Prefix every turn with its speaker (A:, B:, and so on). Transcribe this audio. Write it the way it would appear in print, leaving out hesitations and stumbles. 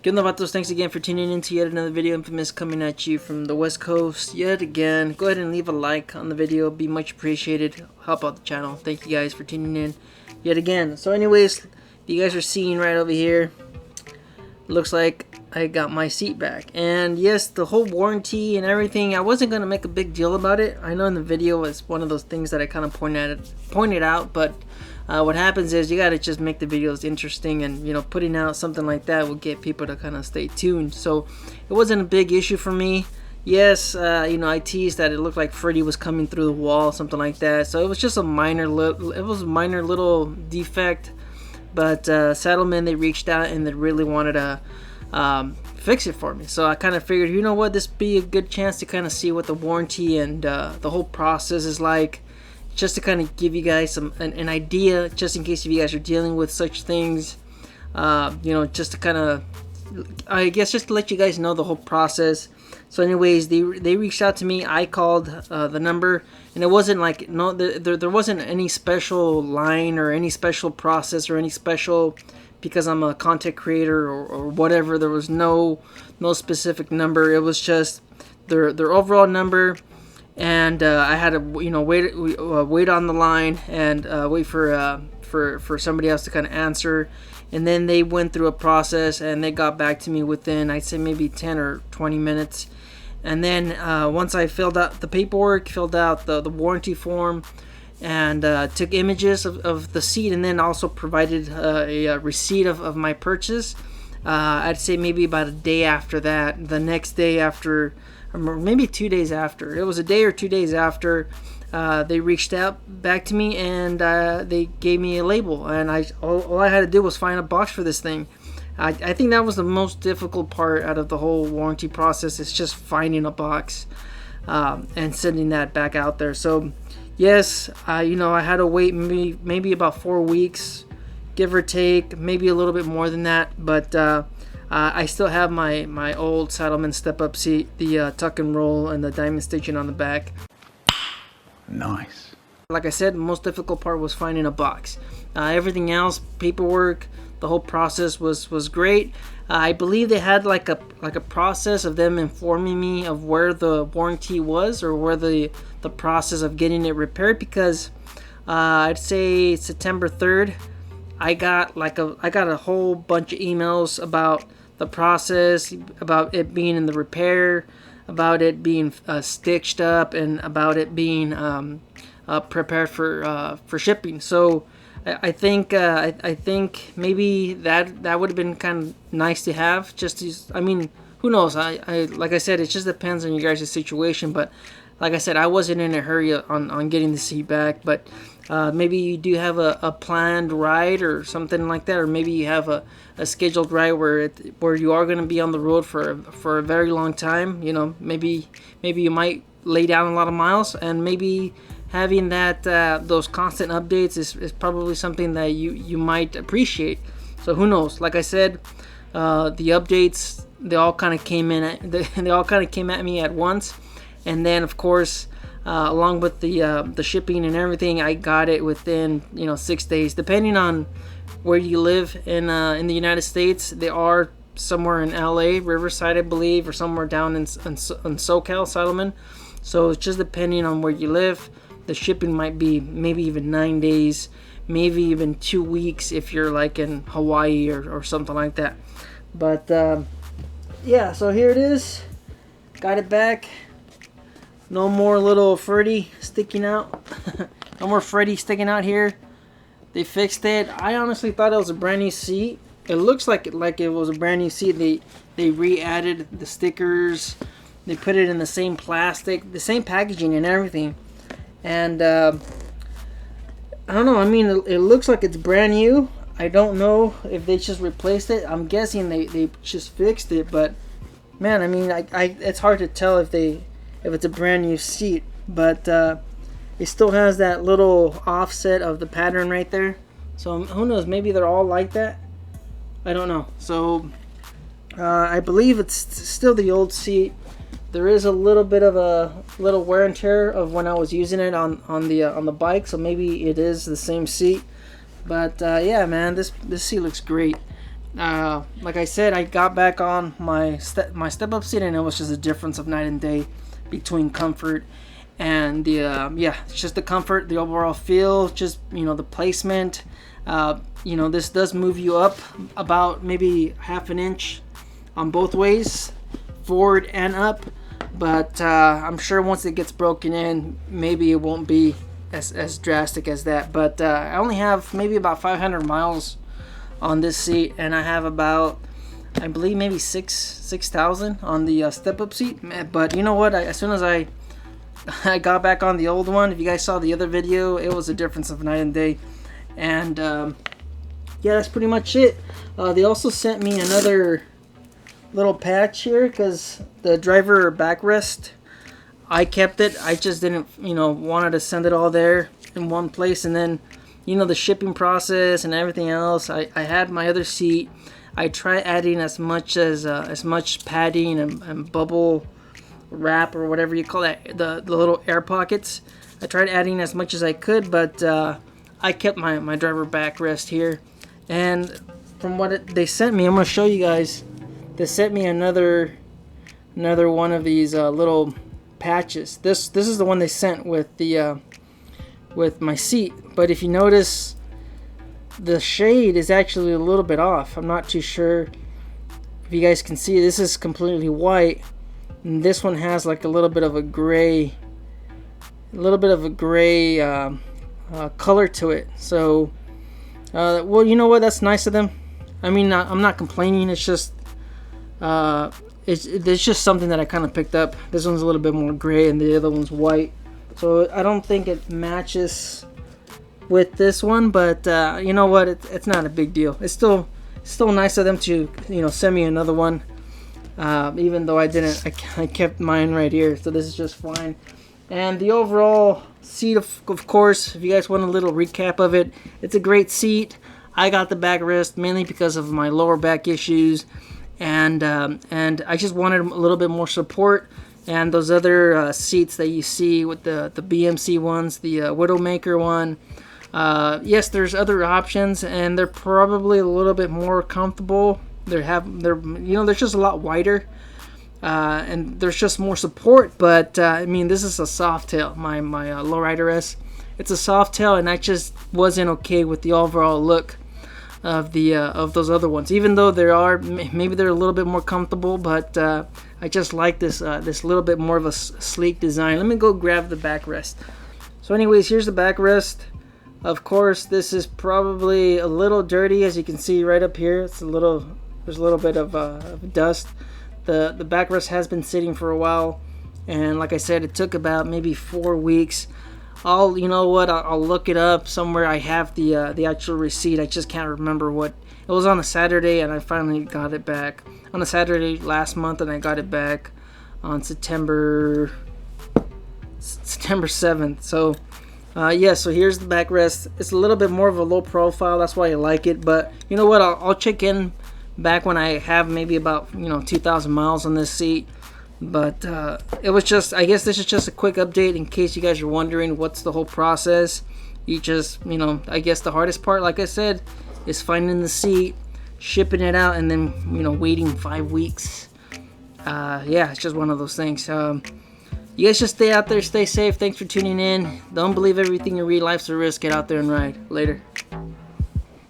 A: Good Novatos, thanks again for tuning in to yet another video. Infamous coming at you from the West Coast yet again. Go ahead and leave a like on the video, be much appreciated. Help out the channel. Thank you guys for tuning in yet again. So anyways, you guys are seeing right over here, looks like I got my seat back. And yes, the whole warranty and everything, I wasn't going to make a big deal about it. I know in the video it's one of those things that I kind of pointed out, but what happens is you gotta just make the videos interesting, and you know, putting out something like that will get people to kind of stay tuned. So it wasn't a big issue for me. Yes, you know, I teased that it looked like Freddy was coming through the wall, something like that. So it was just a minor little defect. But Saddlemen, they reached out and they really wanted to fix it for me. So I kind of figured, you know what, this be a good chance to kind of see what the warranty and the whole process is like, just to kind of give you guys an idea, just in case if you guys are dealing with such things. You know, just to kind of, I guess, just to let you guys know the whole process. So anyways, they reached out to me. I called the number, and it wasn't like, no, there wasn't any special line or any special process or any special, because I'm a content creator or whatever. There was no specific number. It was just their overall number. And I had to, you know, wait on the line and wait for somebody else to kind of answer. And then they went through a process and they got back to me within, I'd say, maybe 10 or 20 minutes. And then once I filled out the paperwork, filled out the warranty form, and took images of the seat, and then also provided a receipt of my purchase, I'd say maybe about a day after that, the next day after, or maybe 2 days after, it was a day or 2 days after, they reached out back to me, and they gave me a label, and all I had to do was find a box for this thing. I think that was the most difficult part out of the whole warranty process, is just finding a box and sending that back out there. So yes, you know, I had to wait maybe about 4 weeks, give or take, maybe a little bit more than that, but I still have my old Saddlemen step-up seat, the tuck and roll and the diamond stitching on the back.
B: Nice.
A: Like I said, the most difficult part was finding a box. Everything else, paperwork, the whole process was great. I believe they had like a process of them informing me of where the warranty was, or where the process of getting it repaired, because I'd say September 3rd, I got a whole bunch of emails about the process, about it being in the repair, about it being stitched up, and about it being prepared for shipping. So I think maybe that would have been kind of nice to have. Just to, I mean, who knows? I like I said, it just depends on you guys' situation. But like I said, I wasn't in a hurry on getting the seat back. But maybe you do have a planned ride or something like that, or maybe you have a scheduled ride where you are going to be on the road for a very long time. You know, maybe you might lay down a lot of miles, and maybe having that those constant updates is probably something that you might appreciate. So who knows? Like I said, the updates, they all kind of came at me at once, and then of course, along with the shipping and everything, I got it within 6 days, depending on where you live in the United States. They are somewhere in LA, Riverside, I believe, or somewhere down in SoCal, Saddlemen. So it's just depending on where you live. The shipping might be maybe even 9 days, maybe even 2 weeks if you're like in Hawaii or something like that. But yeah, so here it is. Got it back. No more little Freddy sticking out. No more Freddy sticking out here. They fixed it. I honestly thought it was a brand new seat. It looks like it was a brand new seat. They re-added the stickers. They put it in the same plastic, the same packaging and everything. And I don't know, I mean, it looks like it's brand new. I don't know if they just replaced it. I'm guessing they just fixed it, but man, I mean, it's hard to tell if it's a brand new seat. But it still has that little offset of the pattern right there. So who knows, maybe they're all like that. I don't know. So I believe it's still the old seat. There is a little bit of a little wear and tear of when I was using it on the bike, so maybe it is the same seat. But yeah, man, this seat looks great. Like I said, I got back on my step-up seat, and it was just a difference of night and day between comfort and the yeah, it's just the comfort, the overall feel, just the placement. This does move you up about maybe half an inch on both ways, forward and up. But I'm sure once it gets broken in, maybe it won't be as drastic as that. But I only have maybe about 500 miles on this seat, and I have about, I believe, maybe 6,000 on the step-up seat. But you know what? As soon as I got back on the old one, if you guys saw the other video, it was a difference of night and day. And yeah, that's pretty much it. They also sent me another little patch here because the driver backrest, I kept it. I just didn't wanted to send it all there in one place, and then the shipping process and everything else, I had my other seat. I tried adding as much padding and bubble wrap, or whatever you call that, the little air pockets. I tried adding as much as I could, but I kept my driver backrest here. And from what they sent me, I'm going to show you guys. They sent me another one of these little patches. This is the one they sent with the with my seat. But if you notice, the shade is actually a little bit off. I'm not too sure if you guys can see. This is completely white, and this one has like a little bit of a gray, color to it. So well, you know what, that's nice of them. I mean, I'm not complaining. It's just it's just something that I kind of picked up. This one's a little bit more gray and the other one's white, so I don't think it matches with this one. But you know what, it's not a big deal. It's still nice of them to send me another one, even though I didn't. I kept mine right here, so this is just fine. And the overall seat, of course, if you guys want a little recap of it, it's a great seat. I got the backrest mainly because of my lower back issues, and I just wanted a little bit more support. And those other seats that you see with the BMC ones, the Widowmaker one, yes, there's other options, and they're probably a little bit more comfortable. They're just a lot wider. And there's just more support, but I mean, this is a soft tail. My Lowrider S, it's a soft tail, and I just wasn't okay with the overall look of those other ones. Even though maybe they're a little bit more comfortable, but I just like this little bit more of a sleek design. Let me go grab the backrest. So anyways, here's the backrest. Of course, this is probably a little dirty, as you can see right up here. There's a little bit of dust. The backrest has been sitting for a while, and like I said, it took about maybe 4 weeks. I'll look it up somewhere. I have the actual receipt. I just can't remember what. It was on a Saturday, and I finally got it back on a Saturday last month, and I got it back on September 7th. So yeah, so here's the backrest. It's a little bit more of a low profile, that's why I like it. But you know what, I'll check in back when I have maybe about 2,000 miles on this seat. But it was just, I guess this is just a quick update in case you guys are wondering what's the whole process. You just I guess the hardest part, like I said, is finding the seat, shipping it out, and then waiting 5 weeks. Yeah, it's just one of those things. You guys just stay out there, stay safe. Thanks for tuning in. Don't believe everything you read. Life's a risk. Get out there and ride. Later.